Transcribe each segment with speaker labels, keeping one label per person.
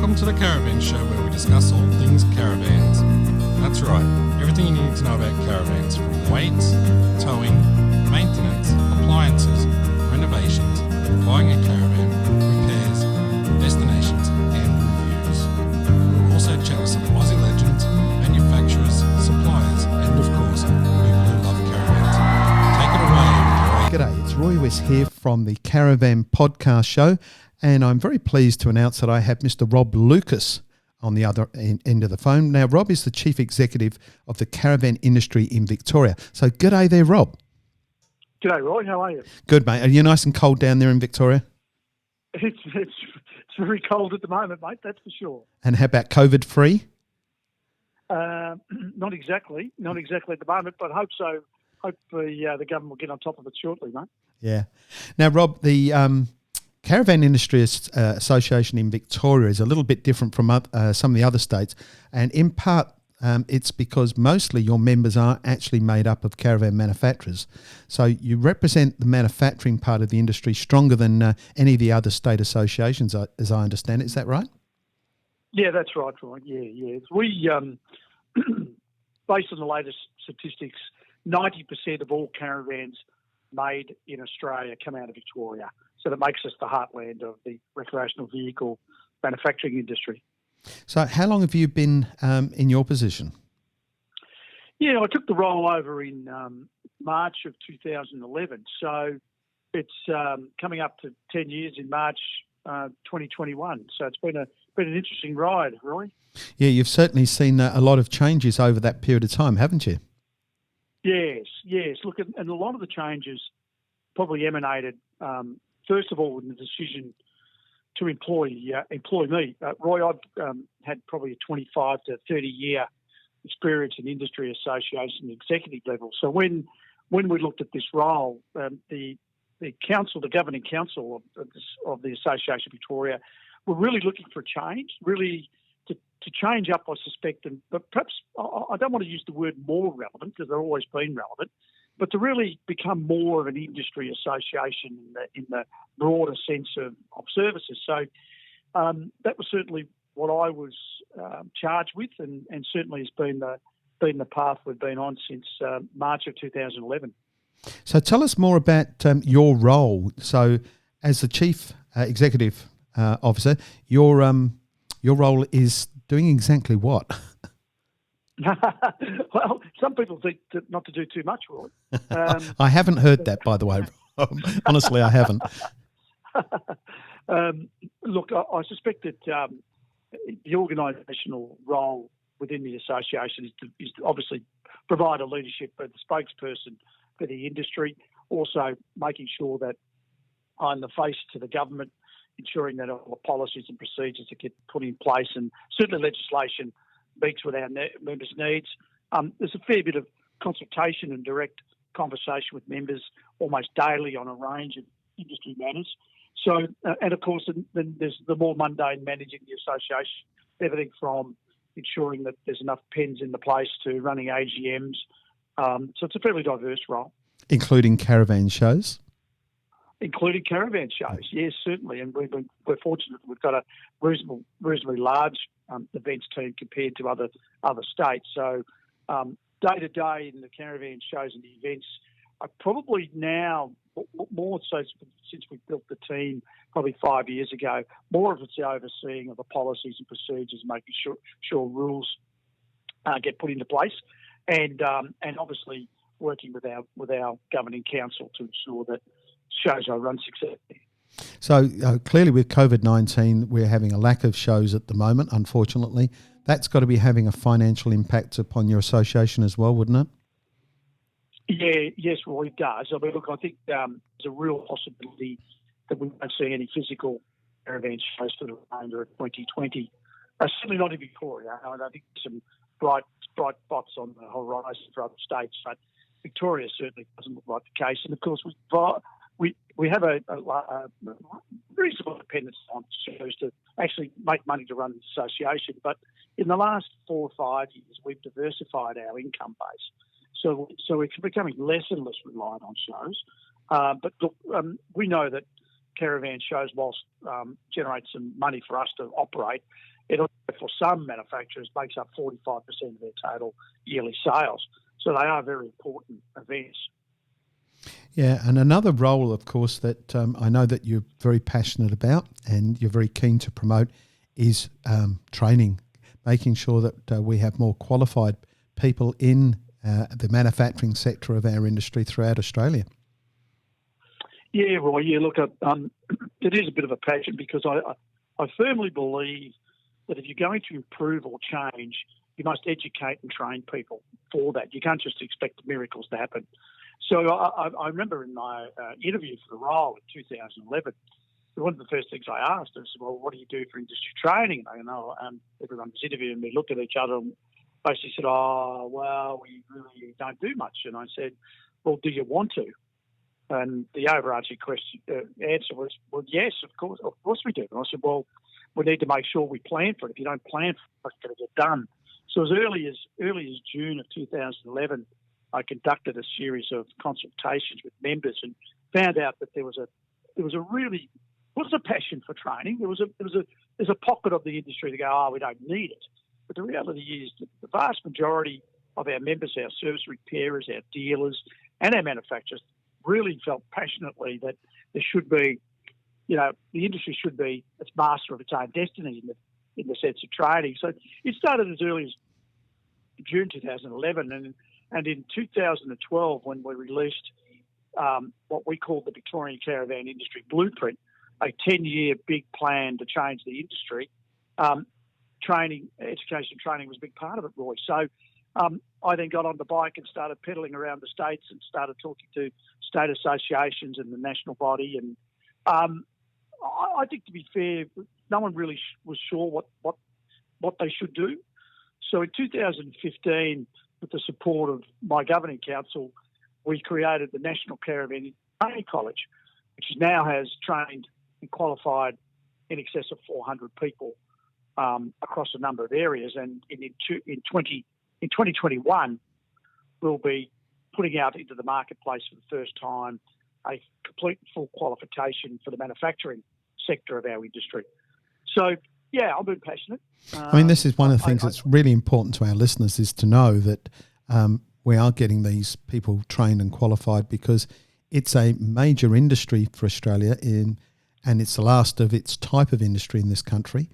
Speaker 1: Welcome to the Caravan Show, where we discuss all things caravans. That's right, everything you need to know about caravans, from weight, towing, maintenance, appliances, renovations, buying a caravan, repairs, destinations and reviews. We'll also chat with some Aussie legends, manufacturers, suppliers and of course, people who love caravans. Take it away, Roy.
Speaker 2: G'day, it's Roy West here from the Caravan Podcast Show, and I'm very pleased to announce that I have Mr. Rob Lucas on the other end of the phone. Now, Rob is the Chief Executive of the Caravan Industry in Victoria. So, g'day there, Rob.
Speaker 3: G'day, Roy. How are you?
Speaker 2: Good, mate. Are you nice and cold down there in Victoria?
Speaker 3: It's very cold at the moment, mate, that's for sure.
Speaker 2: And how about COVID-free?
Speaker 3: Not exactly at the moment, but hope so. Hope the government will get on top of it shortly, mate.
Speaker 2: Yeah. Now, Rob, the Caravan Industry Association in Victoria is a little bit different from some of the other states, and in part it's because mostly your members are actually made up of caravan manufacturers. So you represent the manufacturing part of the industry stronger than any of the other state associations, as I understand it. Is that right?
Speaker 3: Yeah, that's right, Roy. Yeah. We, based on the latest statistics, 90% of all caravans made in Australia come out of Victoria. So that makes us the heartland of the recreational vehicle manufacturing industry.
Speaker 2: So how long have you been in your position?
Speaker 3: Yeah, I took the role over in March of 2011. So it's coming up to 10 years in March 2021. So it's been an interesting ride, Roy.
Speaker 2: Yeah, you've certainly seen a lot of changes over that period of time, haven't you?
Speaker 3: Yes. Look, and a lot of the changes probably emanated, first of all, in the decision to employ me. Roy, I've had probably a 25 to 30-year experience in industry association executive level. So when we looked at this role, the council, the governing council of the Association of Victoria, were really looking for a change, really to change up, I suspect, but perhaps I don't want to use the word more relevant because they've always been relevant, but to really become more of an industry association in the broader sense of services. So that was certainly what I was charged with, and certainly has been the path we've been on since March of 2011.
Speaker 2: So tell us more about your role. So as the Chief Executive Officer, your role is doing exactly what?
Speaker 3: Well, some people think not to do too much, Roy.
Speaker 2: I haven't heard that, by the way. Honestly, I haven't.
Speaker 3: Look, I suspect that the organisational role within the association is to obviously provide a leadership, the spokesperson for the industry, also making sure that I'm the face to the government, ensuring that all the policies and procedures that get put in place, and certainly legislation meets with our members' needs. There's a fair bit of consultation and direct conversation with members almost daily on a range of industry matters. So, and of course, then there's the more mundane managing the association, everything from ensuring that there's enough pens in the place to running AGMs. So it's a fairly diverse role.
Speaker 2: Including caravan shows?
Speaker 3: Including caravan shows, yes, certainly. And we're fortunate we've got a reasonably large events team compared to other states. So day to day in the caravan shows and the events, I probably now, more so since we built the team probably 5 years ago, more of it's the overseeing of the policies and procedures, making sure rules get put into place, and obviously working with our governing council to ensure that shows are run successfully.
Speaker 2: So clearly with COVID-19, we're having a lack of shows at the moment, unfortunately. That's got to be having a financial impact upon your association as well, wouldn't it?
Speaker 3: Yeah, yes, well, it does. I mean, look, I think there's a real possibility that we won't see any physical caravan shows for the remainder of 2020. Certainly not in Victoria. I think there's some bright spots on the horizon for other states, but Victoria certainly doesn't look like the case. And of course, we have a reasonable dependence on shows to actually make money to run the association. But in the last 4 or 5 years, we've diversified our income base. So we're becoming less and less reliant on shows. But look, we know that caravan shows, whilst generates some money for us to operate, it also, for some manufacturers, makes up 45% of their total yearly sales. So they are very important events.
Speaker 2: Yeah, and another role, of course, that I know that you're very passionate about and you're very keen to promote is training, making sure that we have more qualified people in the manufacturing sector of our industry throughout Australia.
Speaker 3: Yeah, Roy. Yeah, look, it is a bit of a passion because I firmly believe that if you're going to improve or change, you must educate and train people for that. You can't just expect miracles to happen. So I remember in my interview for the role in 2011, one of the first things I asked was, well, what do you do for industry training? And everyone was interviewing me, looked at each other and basically said, oh, well, we really don't do much. And I said, well, do you want to? And the overarching answer was, well, yes, of course we do. And I said, well, we need to make sure we plan for it. If you don't plan for it, it's going to get done. So as early as June of 2011, I conducted a series of consultations with members and found out that there was a passion for training. There's a pocket of the industry to go, oh, we don't need it. But the reality is that the vast majority of our members, our service repairers, our dealers, and our manufacturers really felt passionately that there should be, the industry should be its master of its own destiny in the sense of training. So it started as early as June 2011, and in 2012, when we released what we called the Victorian Caravan Industry Blueprint, a 10-year big plan to change the industry, education training was a big part of it, Roy. So I then got on the bike and started pedaling around the states and started talking to state associations and the national body. And I think, to be fair, no one really was sure what they should do. So in 2015, with the support of my governing council, we created the National Caravan Training College, which now has trained and qualified in excess of 400 people across a number of areas. And in 2021, we'll be putting out into the marketplace for the first time a complete and full qualification for the manufacturing sector of our industry. So, yeah, I'm very passionate.
Speaker 2: I mean, this is one of the things that's really important to our listeners is to know that we are getting these people trained and qualified because it's a major industry for Australia and it's the last of its type of industry in this country,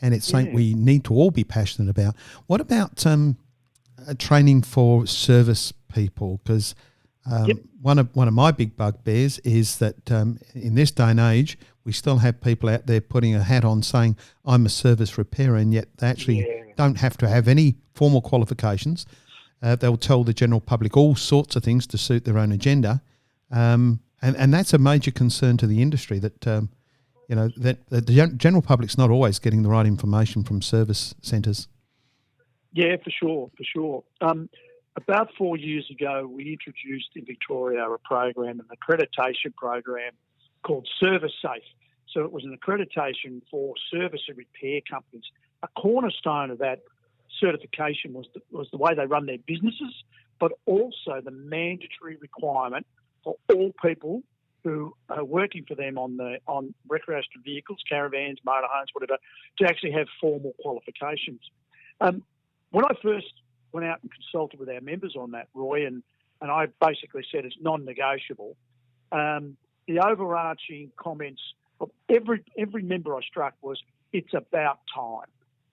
Speaker 2: and it's something we need to all be passionate about. What about training for service people? Because one of my big bugbears is that in this day and age, we still have people out there putting a hat on saying, I'm a service repairer, and yet they actually don't have to have any formal qualifications. They'll tell the general public all sorts of things to suit their own agenda. And that's a major concern to the industry that, that the general public's not always getting the right information from service centres.
Speaker 3: Yeah, for sure. About 4 years ago, we introduced in Victoria a program, an accreditation program called Service Safe. So it was an accreditation for service and repair companies. A cornerstone of that certification was the way they run their businesses, but also the mandatory requirement for all people who are working for them on recreational vehicles, caravans, motorhomes, whatever, to actually have formal qualifications. When I first went out and consulted with our members on that, Roy, and I basically said it's non-negotiable, the overarching comments of every member I struck was, it's about time.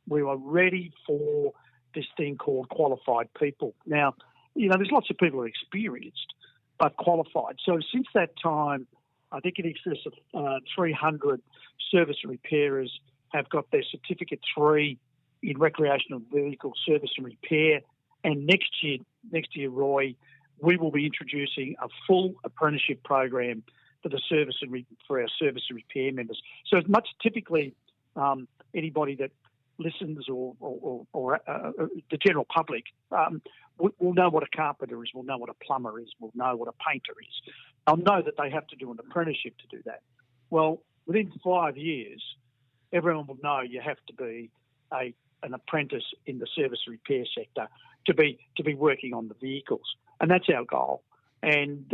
Speaker 3: We were ready for this thing called qualified people. Now, there's lots of people who are experienced, but qualified. So since that time, I think in excess of 300 service and repairers have got their Certificate 3 in recreational vehicle service and repair. And next year, Roy, we will be introducing a full apprenticeship program for for our service and repair members. So as much typically anybody that listens or the general public will know what a carpenter is, will know what a plumber is, will know what a painter is. They'll know that they have to do an apprenticeship to do that. Well, within 5 years, everyone will know you have to be an apprentice in the service and repair sector to be working on the vehicles, and that's our goal. And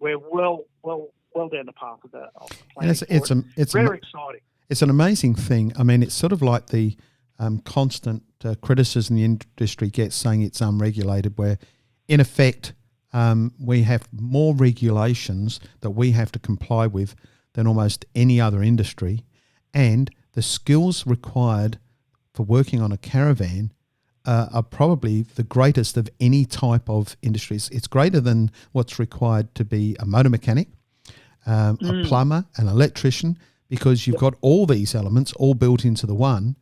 Speaker 3: we're well well down the path of the
Speaker 2: And
Speaker 3: planning.
Speaker 2: it's
Speaker 3: Very exciting.
Speaker 2: It's an amazing thing. I mean, it's sort of like the constant criticism the industry gets saying it's unregulated, where in effect we have more regulations that we have to comply with than almost any other industry, and the skills required for working on a caravan are probably the greatest of any type of industries. It's greater than what's required to be a motor mechanic, a plumber, an electrician, because you've got all these elements all built into the one.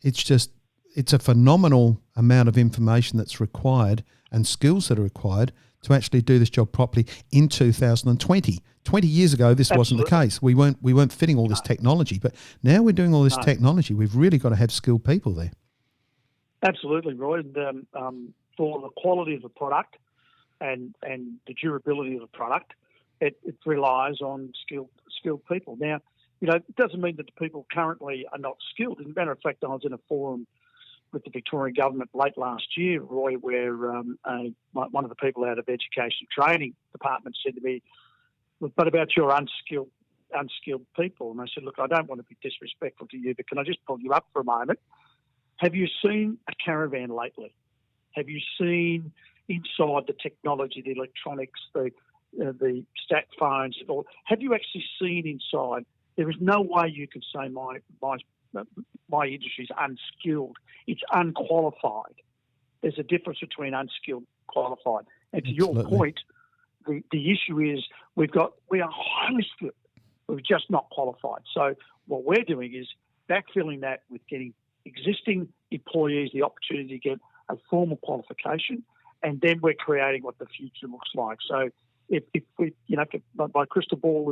Speaker 2: It's a phenomenal amount of information that's required and skills that are required to actually do this job properly in 2020. 20 years ago, this wasn't the case. We weren't fitting all this technology, but now we're doing all this technology. We've really got to have skilled people there.
Speaker 3: Absolutely, Roy. And for the quality of the product and the durability of the product, it relies on skilled people. Now, it doesn't mean that the people currently are not skilled. As a matter of fact, I was in a forum with the Victorian government late last year, Roy, where one of the people out of Education Training Department said to me, "Look, but about your unskilled people." And I said, "Look, I don't want to be disrespectful to you, but can I just pull you up for a moment? Have you seen a caravan lately? Have you seen inside the technology, the electronics, the stat phones, or have you actually seen inside? There is no way you can say my industry is unskilled. It's unqualified. There's a difference between unskilled and qualified. And to your point, the issue is we are highly skilled. We're just not qualified. So what we're doing is backfilling that with getting existing employees the opportunity to get a formal qualification, and then we're creating what the future looks like. So if my crystal ball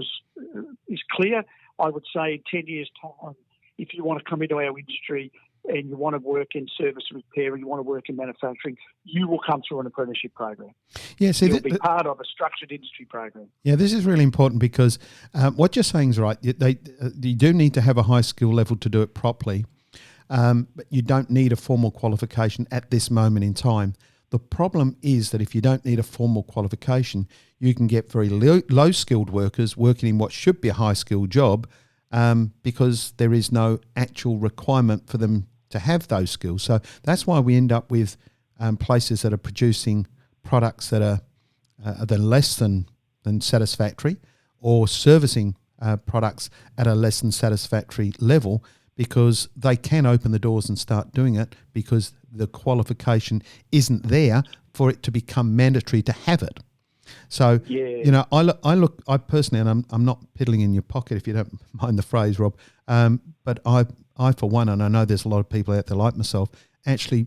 Speaker 3: is clear, I would say in 10 years' time, if you want to come into our industry and you want to work in service and repair and you want to work in manufacturing, you will come through an apprenticeship program.
Speaker 2: Yeah, so
Speaker 3: you'll be part of a structured industry program.
Speaker 2: Yeah, this is really important because what you're saying is right. You do need to have a high skill level to do it properly, but you don't need a formal qualification at this moment in time. The problem is that if you don't need a formal qualification, you can get very low-skilled workers working in what should be a high-skilled job because there is no actual requirement for them to have those skills. So that's why we end up with places that are producing products that are less than satisfactory, or servicing products at a less than satisfactory level, because they can open the doors and start doing it because the qualification isn't there for it to become mandatory to have it. So, I personally, and I'm not piddling in your pocket if you don't mind the phrase, Rob, but I for one, and I know there's a lot of people out there like myself, actually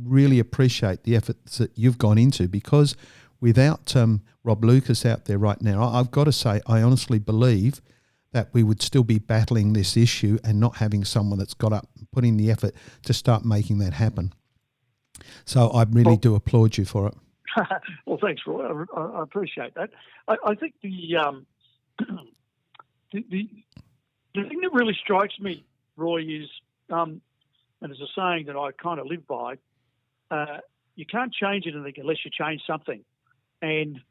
Speaker 2: really appreciate the efforts that you've gone into, because without Rob Lucas out there right now, I've got to say, I honestly believe that we would still be battling this issue and not having someone that's got up and put in the effort to start making that happen. So I really do applaud you for it.
Speaker 3: Well, thanks, Roy. I appreciate that. I think the thing that really strikes me, Roy, is, and there's a saying that I kind of live by, you can't change anything unless you change something. And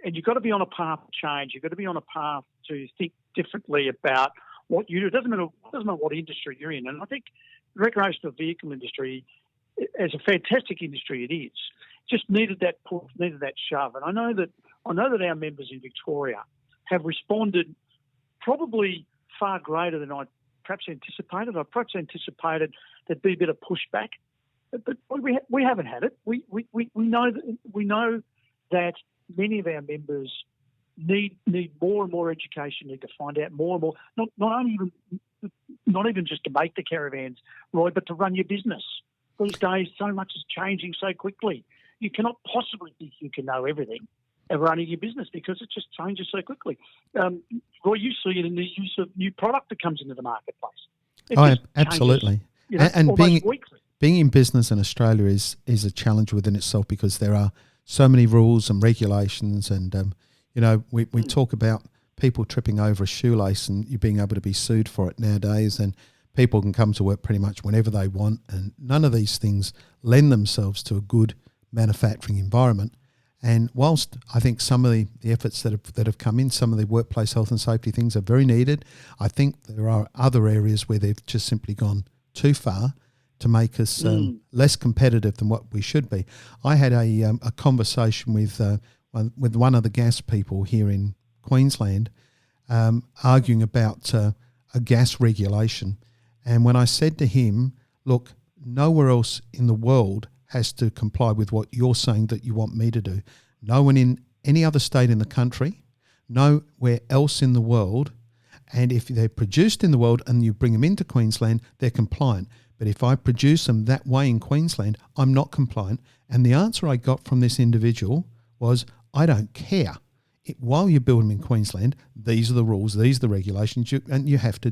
Speaker 3: you've got to be on a path to change. You've got to be on a path to think differently about what you do. It doesn't matter what industry you're in. And I think the recreational vehicle industry, as a fantastic industry it is, just needed that push, needed that shove. And I know that our members in Victoria have responded probably far greater than I perhaps anticipated. I perhaps anticipated there'd be a bit of pushback, but we haven't had it. We know that many of our members need more and more education, need to find out more and more, not even just to make the caravans, Roy, but to run your business. These days, so much is changing so quickly. You cannot possibly think you can know everything of running your business because it just changes so quickly. Roy, you see it in the use of new product that comes into the marketplace.
Speaker 2: Absolutely.
Speaker 3: Changes,
Speaker 2: and being in business in Australia is a challenge within itself, because there are so many rules and regulations, and we talk about people tripping over a shoelace and you being able to be sued for it nowadays, and people can come to work pretty much whenever they want, and none of these things lend themselves to a good manufacturing environment. And whilst I think some of the efforts that have come in, some of the workplace health and safety things are very needed, I think there are other areas where they've just simply gone too far to make us less competitive than what we should be. I had a conversation with one of the gas people here in Queensland, arguing about a gas regulation. And when I said to him, look, nowhere else in the world has to comply with what you're saying that you want me to do. No one in any other state in the country, nowhere else in the world, and if they're produced in the world and you bring them into Queensland, they're compliant. But if I produce them that way in Queensland, I'm not compliant. And the answer I got from this individual was, I don't care. While you build them in Queensland, these are the rules, these are the regulations, and you have to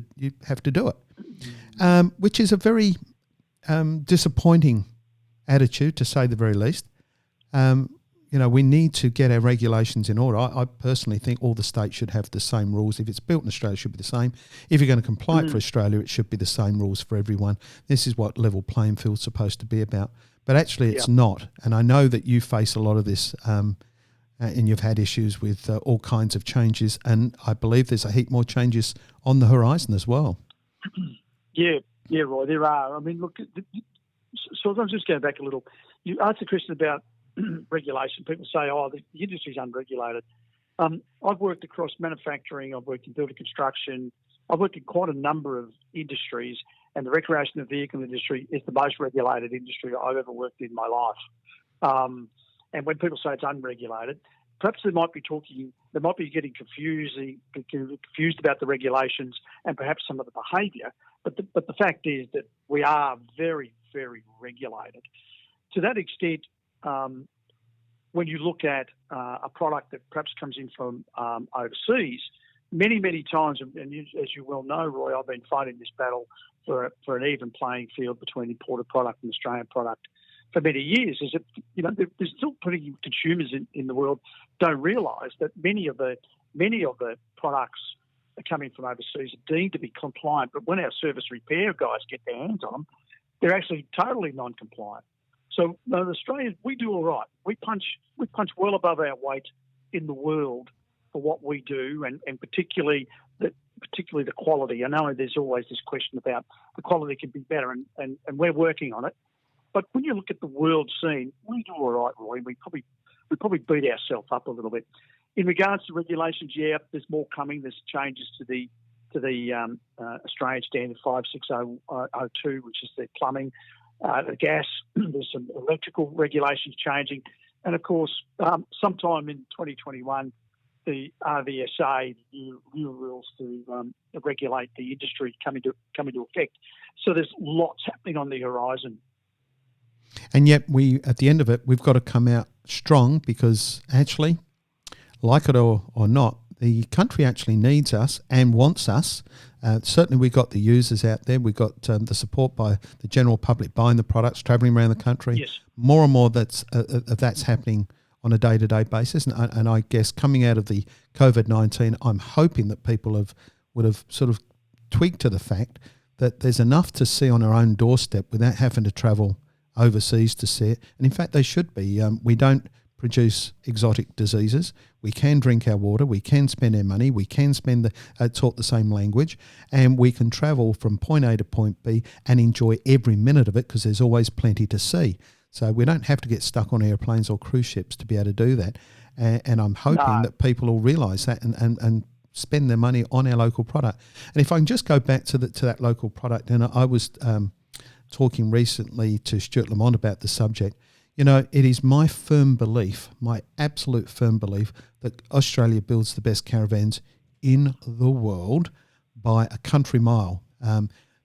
Speaker 2: do it, which is a very disappointing attitude, to say the very least. We need to get our regulations in order. I personally think all the states should have the same rules. If it's built in Australia, it should be the same. If you're going to comply it for Australia, it should be the same rules for everyone. This is what level playing field's supposed to be about. But actually it's not. And I know that you face a lot of this, and you've had issues with all kinds of changes. And I believe there's a heap more changes on the horizon as well.
Speaker 3: Yeah, Roy, there are. I mean, look, so I'm just going back a little. You asked a question about regulation. People say, the industry's unregulated. I've worked across manufacturing, I've worked in building construction, I've worked in quite a number of industries, and the recreational vehicle industry is the most regulated industry I've ever worked in my life. And when people say it's unregulated, perhaps they might be getting confused about the regulations and perhaps some of the behaviour. But the fact is that we are very, very regulated. To that extent, when you look at a product that perhaps comes in from overseas, many, many times, and as you well know, Roy, I've been fighting this battle for an even playing field between imported product and Australian product for many years, is that there's still plenty of consumers in the world don't realise that many of the products coming from overseas are deemed to be compliant, but when our service repair guys get their hands on them, they're actually totally non-compliant. So Australians, we do all right. We punch well above our weight in the world for what we do, and particularly the quality. I know there's always this question about the quality can be better, and we're working on it. But when you look at the world scene, we do all right, Roy. We probably beat ourselves up a little bit. In regards to regulations, there's more coming. There's changes to the Australian Standard 56002, which is the plumbing, the gas. There's some electrical regulations changing, and of course, sometime in 2021, the RVSA, new rules to regulate the industry come into effect. So there's lots happening on the horizon.
Speaker 2: And yet at the end of it, we've got to come out strong, because actually, like it or not, the country actually needs us and wants us. Certainly we've got the users out there. We've got the support by the general public buying the products, travelling around the country.
Speaker 3: Yes.
Speaker 2: More and more that's happening on a day-to-day basis. And I guess coming out of the COVID-19, I'm hoping that people would have sort of tweaked to the fact that there's enough to see on our own doorstep without having to travel overseas to see it. And in fact, they should be. We don't produce exotic diseases. We can drink our water. We can spend our money. We can talk the same language, and we can travel from point A to point B and enjoy every minute of it, because there's always plenty to see. So we don't have to get stuck on airplanes or cruise ships to be able to do that. And I'm hoping that people will realise that and spend their money on our local product. And if I can just go back to that local product, and I was talking recently to Stuart Lamont about the subject. It is my absolute firm belief, that Australia builds the best caravans in the world by a country mile.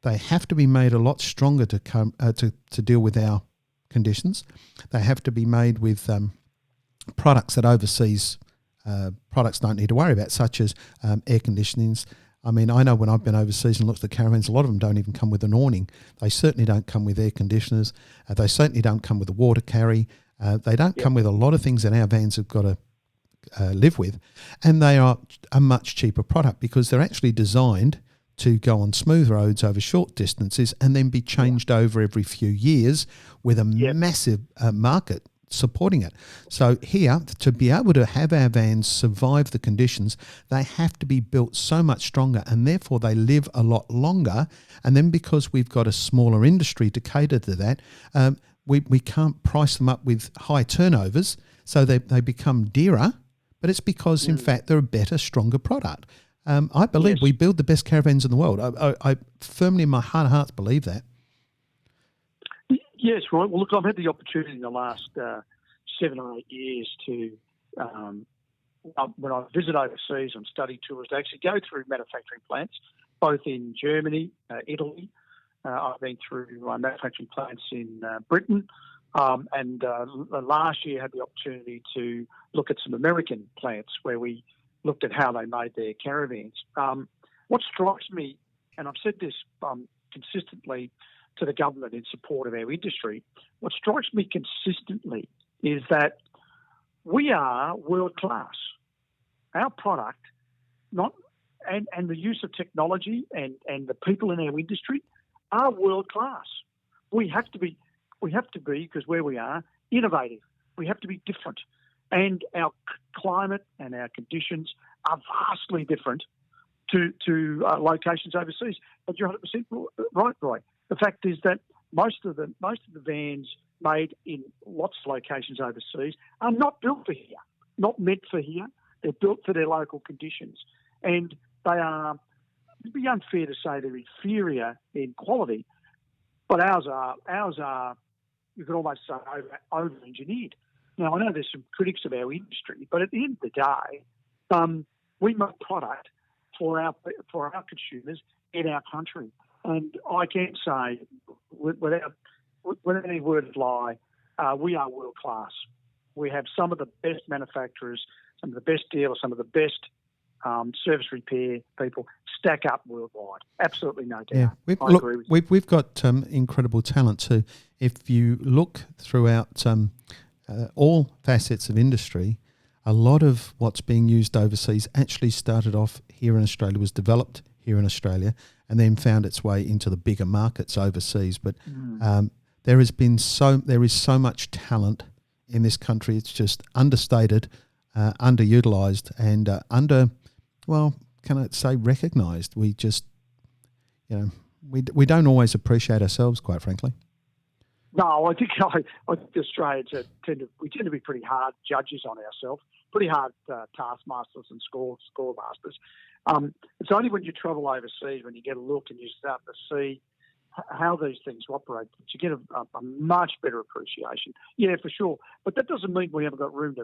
Speaker 2: They have to be made a lot stronger to deal with our conditions. They have to be made with products that overseas products don't need to worry about, such as air conditionings. I mean, I know when I've been overseas and looked at the caravans, a lot of them don't even come with an awning. They certainly don't come with air conditioners. They certainly don't come with a water carry. They don't come with a lot of things that our vans have got to live with. And they are a much cheaper product, because they're actually designed to go on smooth roads over short distances and then be changed over every few years, with a massive market supporting it. So here, to be able to have our vans survive the conditions, they have to be built so much stronger, and therefore they live a lot longer. And then because we've got a smaller industry to cater to that, we can't price them up with high turnovers, so they become dearer. But it's because, in fact, they're a better, stronger product. I believe we build the best caravans in the world. I firmly, in my heart of hearts, believe that.
Speaker 3: Yes, right. Well, look, I've had the opportunity in the last 7 or 8 years to, when I visit overseas on study tours, to actually go through manufacturing plants, both in Germany, Italy. I've been through manufacturing plants in Britain, and last year had the opportunity to look at some American plants where we looked at how they made their caravans. What strikes me, and I've said this consistently to the government in support of our industry, what strikes me consistently is that we are world class. Our product, and the use of technology and the people in our industry are world class. We have to be, because where we are, innovative. We have to be different. And our climate and our conditions are vastly different to locations overseas. But you're 100% right, Roy. The fact is that most of the vans made in lots of locations overseas are not built for here, not meant for here. They're built for their local conditions, and they are. It'd be unfair to say they're inferior in quality, but ours are. You could almost say over-engineered. Now I know there's some critics of our industry, but at the end of the day, we make product for our consumers in our country. And I can say, without any word of lie, we are world class. We have some of the best manufacturers, some of the best dealers, some of the best service repair people stack up worldwide. Absolutely no doubt.
Speaker 2: Yeah,
Speaker 3: I agree with you.
Speaker 2: We've got incredible talent too. If you look throughout all facets of industry, a lot of what's being used overseas actually started off here in Australia, was developed here in Australia, and then found its way into the bigger markets overseas. But there is so much talent in this country. It's just understated, underutilized, and can I say recognised? We just, we don't always appreciate ourselves, quite frankly.
Speaker 3: No, I think Australians tend to be pretty hard judges on ourselves, pretty hard taskmasters and scoremasters. It's only when you travel overseas, when you get a look and you start to see how these things operate, that you get a much better appreciation. Yeah, for sure. But that doesn't mean we haven't got room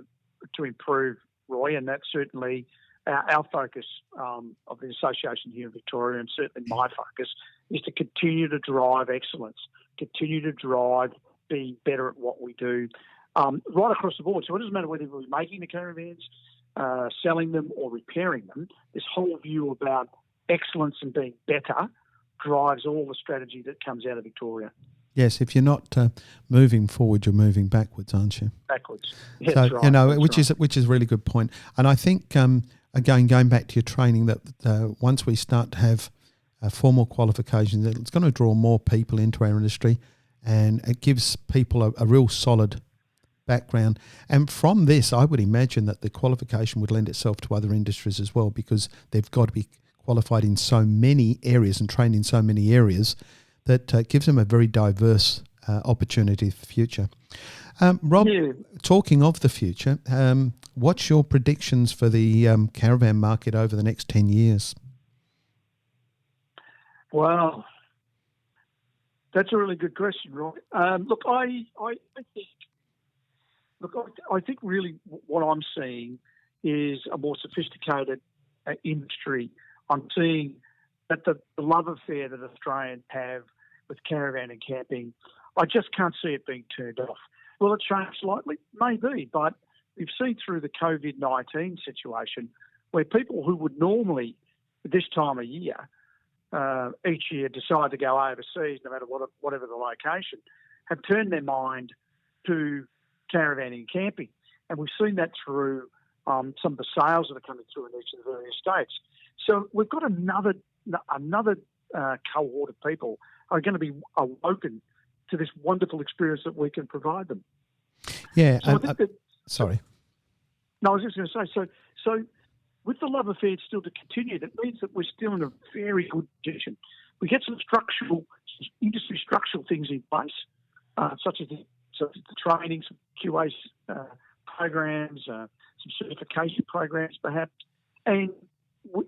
Speaker 3: to improve, Roy, and that's certainly our focus of the association here in Victoria, and certainly my focus, is to continue to drive excellence, continue to drive being better at what we do right across the board. So it doesn't matter whether we're making the caravans, selling them or repairing them. This whole view about excellence and being better drives all the strategy that comes out of Victoria.
Speaker 2: Yes, if you're not moving forward, you're moving backwards, aren't you?
Speaker 3: Backwards. Yeah,
Speaker 2: so,
Speaker 3: that's right.
Speaker 2: which is a really good point. And I think, again, going back to your training, that once we start to have formal qualifications, it's going to draw more people into our industry, and it gives people a real solid background. And from this, I would imagine that the qualification would lend itself to other industries as well, because they've got to be qualified in so many areas and trained in so many areas that gives them a very diverse opportunity for the future. Rob, talking of the future, what's your predictions for the caravan market over the next 10 years?
Speaker 3: Well, that's a really good question, Roy. Look, I think really what I'm seeing is a more sophisticated industry. I'm seeing that the love affair that Australians have with caravan and camping, I just can't see it being turned off. Will it change slightly? Maybe, but we've seen through the COVID-19 situation where people who would normally, this time of year, each year decide to go overseas, no matter whatever the location, have turned their mind to caravanning and camping. And we've seen that through some of the sales that are coming through in each of the various states. So we've got another cohort of people who are going to be awoken to this wonderful experience that we can provide them.
Speaker 2: Yeah.
Speaker 3: So I think that,
Speaker 2: sorry.
Speaker 3: no, I was just going to say, so with the love affair still to continue, that means that we're still in a very good position. We get some industry structural things in place, such as the training, some QA programs, some certification programs perhaps, and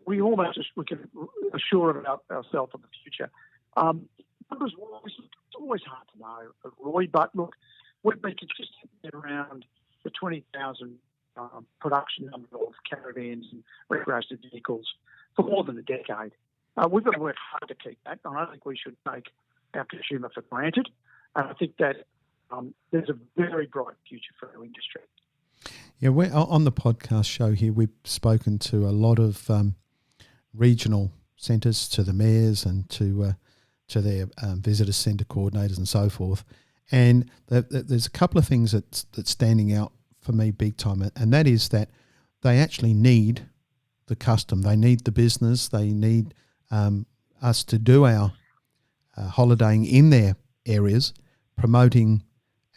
Speaker 3: we can assure ourselves of the future. Numbers wise, it's always hard to know, Roy, but look, we've been consistently around the 20,000 production number of caravans and recreational vehicles for more than a decade. We've got to work hard to keep that. I don't think we should take our consumer for granted. And I think that there's a very bright future for our industry.
Speaker 2: Yeah, we're on the podcast show here. We've spoken to a lot of regional centres, to the mayors and to their visitor centre coordinators and so forth. And there's a couple of things that's standing out for me big time, and that is that they actually need the custom. They need the business. They need us to do our holidaying in their areas, promoting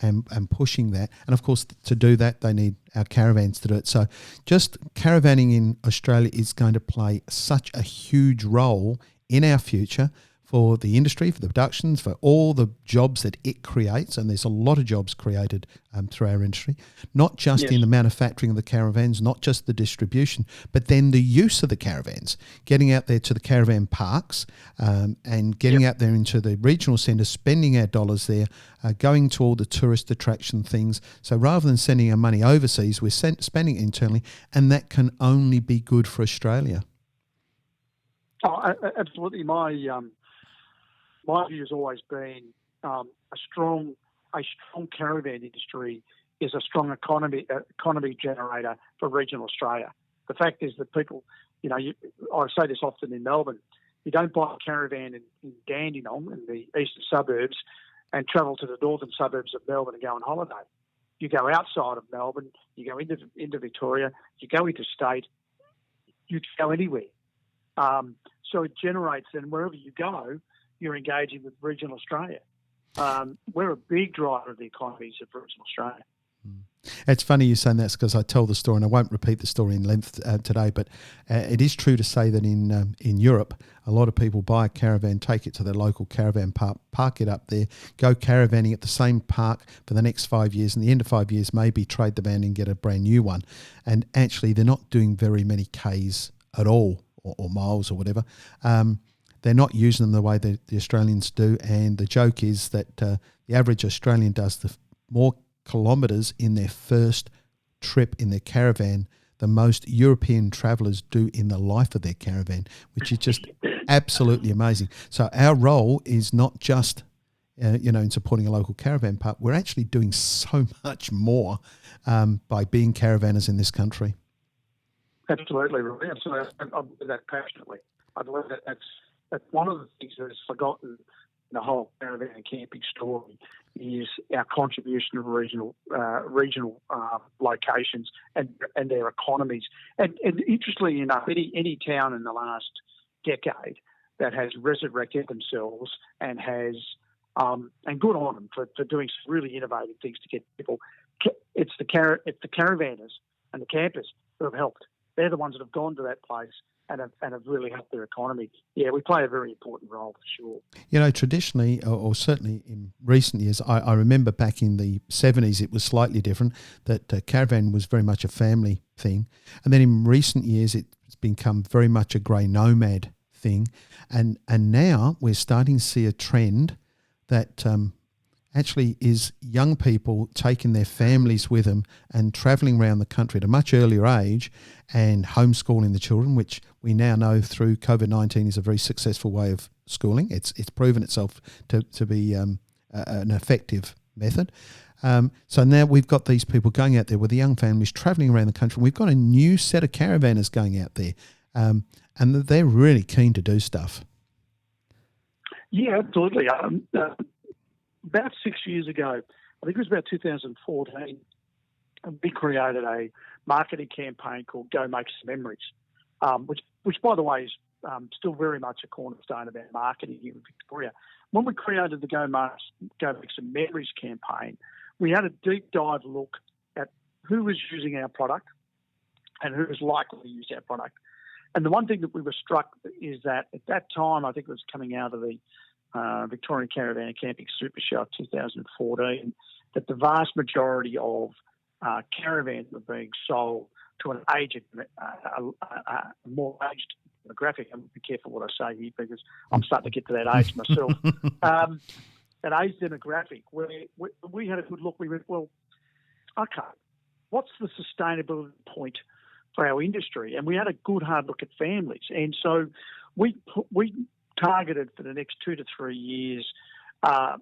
Speaker 2: and pushing that. And of course, to do that, they need our caravans to do it. So just caravanning in Australia is going to play such a huge role in our future for the industry, for the productions, for all the jobs that it creates. And there's a lot of jobs created through our industry, not just in the manufacturing of the caravans, not just the distribution, but then the use of the caravans, getting out there to the caravan parks and getting out there into the regional centres, spending our dollars there, going to all the tourist attraction things. So rather than sending our money overseas, we're spending it internally, and that can only be good for Australia.
Speaker 3: Oh, absolutely. My view has always been a strong caravan industry is a strong economy generator for regional Australia. The fact is that people, I say this often in Melbourne, you don't buy a caravan in Dandenong in the eastern suburbs and travel to the northern suburbs of Melbourne and go on holiday. You go outside of Melbourne, you go into Victoria, you go interstate, you go anywhere. So it generates, and wherever you go, you're engaging with regional Australia. We're a big driver of the economies of regional Australia.
Speaker 2: It's funny you saying that because I tell the story, and I won't repeat the story in length today, but it is true to say that in Europe, a lot of people buy a caravan, take it to their local caravan park, park it up there, go caravanning at the same park for the next 5 years, and the end of 5 years maybe trade the van and get a brand new one. And actually they're not doing very many Ks at all, or miles or whatever. They're not using them the way the Australians do, and the joke is that the average Australian does the more kilometres in their first trip in their caravan than most European travellers do in the life of their caravan, which is just absolutely amazing. So our role is not just in supporting a local caravan park. We're actually doing so much more by being caravanners in this country.
Speaker 3: Absolutely, really. Absolutely. I believe that passionately. I believe that that's one of the things that is forgotten in the whole caravan and camping story is our contribution to regional locations and their economies. And interestingly enough, any town in the last decade that has resurrected themselves and has and good on them for doing some really innovative things to get people. It's the caravanners and the campers who have helped. They're the ones that have gone to that place and have really helped their economy. Yeah, we play a very important role for sure.
Speaker 2: Traditionally, or certainly in recent years, I remember back in the 70s it was slightly different, that caravan was very much a family thing. And then in recent years it's become very much a grey nomad thing. And now we're starting to see a trend that actually is young people taking their families with them and travelling around the country at a much earlier age and homeschooling the children, which we now know through COVID-19 is a very successful way of schooling. It's proven itself to be an effective method. So now we've got these people going out there with the young families travelling around the country. We've got a new set of caravanners going out there, and they're really keen to do stuff.
Speaker 3: Yeah, absolutely. About 6 years ago, I think it was about 2014, we created a marketing campaign called Go Make Some Memories, which by the way, is still very much a cornerstone of our marketing here in Victoria. When we created the Go Make Some Memories campaign, we had a deep dive look at who was using our product and who was likely to use our product. And the one thing that we were struck is that at that time, I think it was coming out of the Victorian Caravan and Camping Super Show 2014, that the vast majority of caravans were being sold to an aged, more aged demographic. I'm be careful what I say here because I'm starting to get to that age myself. That age demographic where we had a good look. We went, well, okay, what's the sustainability point for our industry? And we had a good hard look at families. And so we targeted for the next 2 to 3 years a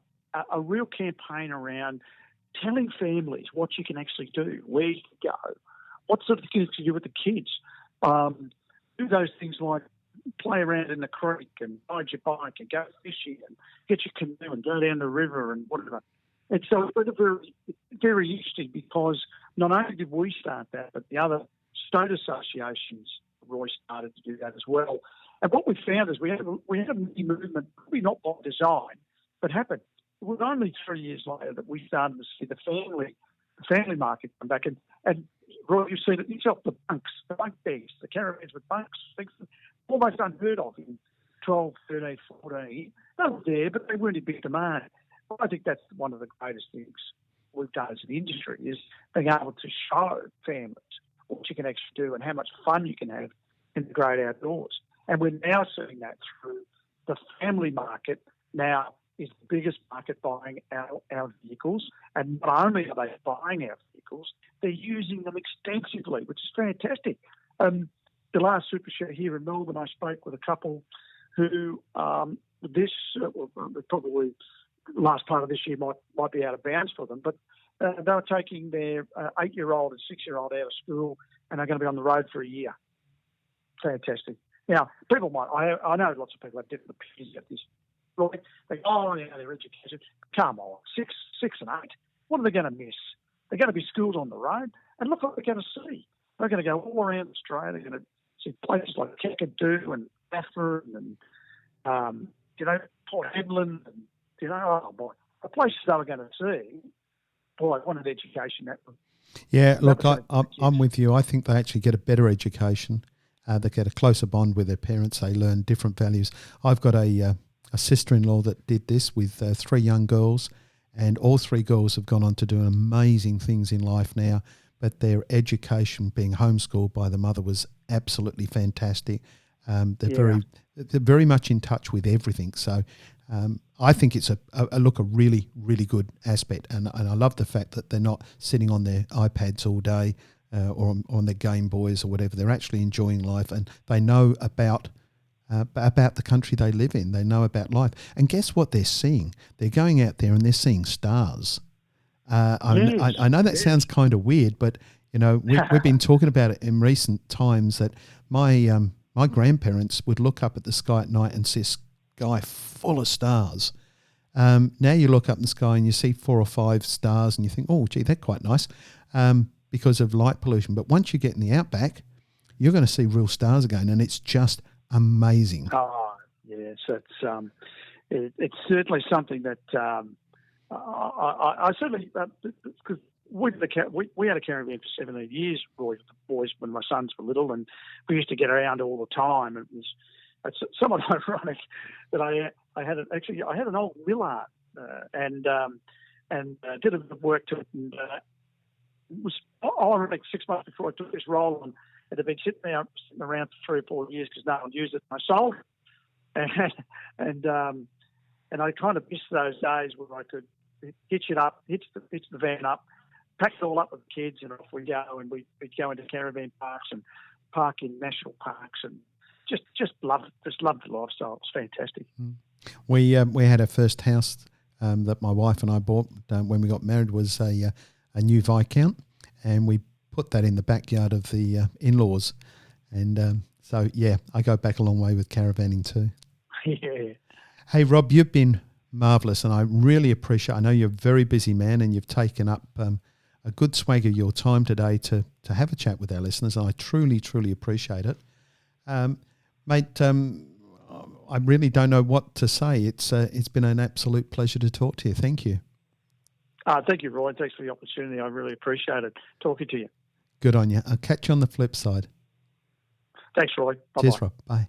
Speaker 3: real campaign around telling families what you can actually do, where you can go, what sort of things to do with the kids. Do those things like play around in the creek and ride your bike and go fishing and get your canoe and go down the river and whatever. And so it was very, very interesting because not only did we start that, but the other state associations really started to do that as well. And what we found is we had a mini movement, probably not by design, but happened. It was only 3 years later that we started to see the family market come back. And Roy, you've seen it yourself, the bunk beds, the caravans with bunks, things almost unheard of in 12, 13, 14. They were there, but they weren't in big demand. I think that's one of the greatest things we've done as an industry is being able to show families what you can actually do and how much fun you can have in the great outdoors. And we're now seeing that through the family market now is the biggest market buying our vehicles. And not only are they buying our vehicles, they're using them extensively, which is fantastic. The last Super Show here in Melbourne, I spoke with a couple who probably last part of this year might be out of bounds for them, but they were taking their 8-year-old and 6-year-old out of school and they're going to be on the road for a year. Fantastic. Now, people I know lots of people have different opinions about this. Right? They go, oh, yeah, their education. Come on, 6 and 8. What are they going to miss? They're going to be schooled on the road. And look what they're going to see. They're going to go all around Australia. They're going to see places like Kakadu and Baffin and, Port Hedland and, oh, boy, the places they were going to see. Boy, what an education that was.
Speaker 2: Yeah, look, I'm with you. I think they actually get a better education. They get a closer bond with their parents. They learn different values. I've got a sister-in-law that did this with 3 young girls, and all 3 girls have gone on to do amazing things in life now, but their education, being homeschooled by the mother, was absolutely fantastic. They're very much in touch with everything. So I think it's a really, really good aspect, and I love the fact that they're not sitting on their iPads all day or on their Game Boys or whatever. They're actually enjoying life, and they know about the country they live in. They know about life. And guess what they're seeing? They're going out there and they're seeing stars. I know that sounds kind of weird, but we've been talking about it in recent times that my grandparents would look up at the sky at night and see a sky full of stars. Now you look up in the sky and you see 4 or 5 stars and you think, oh, gee, they're quite nice because of light pollution. But once you get in the outback, you're going to see real stars again, and it's just amazing.
Speaker 3: Oh, yes, it's certainly something that I certainly because we had a caravan for 17 years, Roy, with the boys when my sons were little, and we used to get around all the time. It's somewhat ironic that I had an old Millard and did a bit of work to it, and it was ironic 6 months before I took this role, and it had been sitting around for 3 or 4 years because no one used it. I sold it, and I kind of missed those days where I could hitch the van up, pack it all up with the kids, and off we go. And we'd go into caravan parks and park in national parks, and just loved the lifestyle. It's fantastic.
Speaker 2: We had our first house that my wife and I bought when we got married was a new Viscount, and we put that in the backyard of the in-laws. And so, yeah, I go back a long way with caravanning too.
Speaker 3: Yeah.
Speaker 2: Hey, Rob, you've been marvellous, and I really appreciate. I know you're a very busy man, and you've taken up a good swag of your time today to have a chat with our listeners, and I truly, truly appreciate it. Mate, I really don't know what to say. It's been an absolute pleasure to talk to you. Thank you.
Speaker 3: Thank you, Roy. Thanks for the opportunity. I really appreciate it. Talking to you.
Speaker 2: Good on you. I'll catch you on the flip side.
Speaker 3: Thanks, Roy. Bye-bye.
Speaker 2: Cheers, Rob. Bye.